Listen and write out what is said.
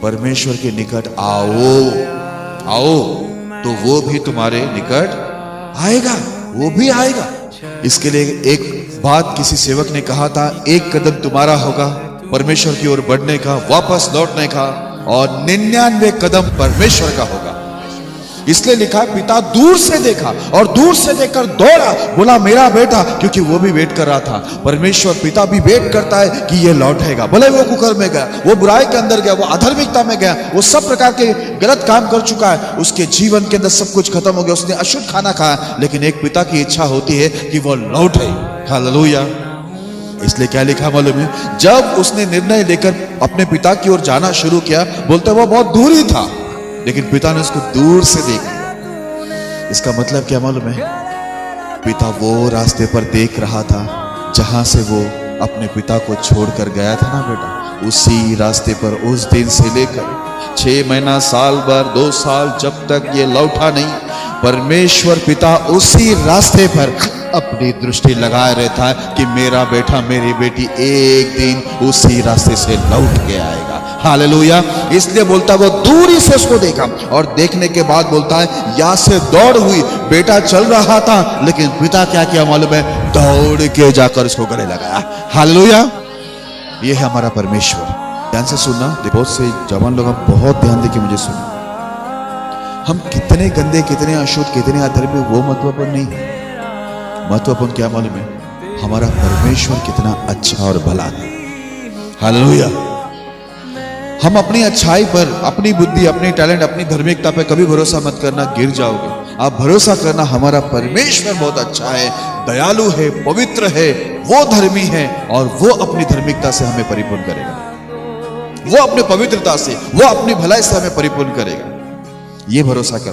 परमेश्वर के निकट आओ आओ, तो वो भी तुम्हारे निकट आएगा, वो भी आएगा। इसके लिए एक बात किसी सेवक ने कहा था, एक कदम तुम्हारा होगा परमेश्वर की ओर बढ़ने का, वापस लौटने का, और 99 कदम परमेश्वर का होगा। इसलिए लिखा है, पिता दूर से देखा और दूर से देखकर दौड़ा, बोला मेरा बेटा, क्योंकि वो भी वेट कर रहा था। परमेश्वर पिता भी वेट करता है कि ये लौटेगा। भले वो कुकर में गया, वो बुराई के अंदर गया, वो अधर्मिकता में गया, वो सब प्रकार के गलत काम कर चुका है, उसके जीवन के अंदर सब कुछ खत्म हो गया, उसने अशुद्ध खाना खाया, लेकिन एक पिता की इच्छा होती है कि वो लौटे। हालेलुया। इसलिए क्या लिखा मालूम है, जब उसने निर्णय लेकर अपने पिता की ओर जाना शुरू किया, बोलते वो बहुत दूर ही था, लेकिन पिता ने उसको दूर से देखा। इसका मतलब क्या मालूम है, पिता वो रास्ते पर देख रहा था जहां से वो अपने पिता को छोड़कर गया था ना बेटा, उसी रास्ते पर उस दिन से लेकर 6 महीना, साल भर, 2 साल, जब तक ये लौटा नहीं, परमेश्वर पिता उसी रास्ते पर अपनी दृष्टि लगाए रहता है कि मेरा बेटा, मेरी बेटी एक दिन उसी रास्ते से लौट के आएगा। हालेलुया। इसलिए बोलता वो दूरी से उसको देखा, और देखने के बाद बोलता है यहाँ से दौड़ हुई। बेटा चल रहा था, लेकिन पिता क्या किया मालूम है, दौड़ के जाकर उसको गले लगाया। हालेलुया। ये है हमारा परमेश्वर। ध्यान से सुनना, बहुत से जवान लोग बहुत ध्यान दे के मुझे सुनो। हम कितने गंदे, कितने अशुद्ध, कितने अधर्मी, वो महत्वपूर्ण नहीं है। महत्वपूर्ण क्या मालूम है, हमारा परमेश्वर कितना अच्छा और भला है। हालेलुया। हम अपनी अच्छाई पर, अपनी बुद्धि, अपनी टैलेंट, अपनी धार्मिकता पे कभी भरोसा मत करना, गिर जाओगे। आप भरोसा करना, हमारा परमेश्वर बहुत अच्छा है, दयालु है, पवित्र है, वो धर्मी है, और वो अपनी धार्मिकता से हमें परिपूर्ण करेगा, वो अपनी पवित्रता से, वो अपनी भलाई से हमें परिपूर्ण करेगा। ये भरोसा करना।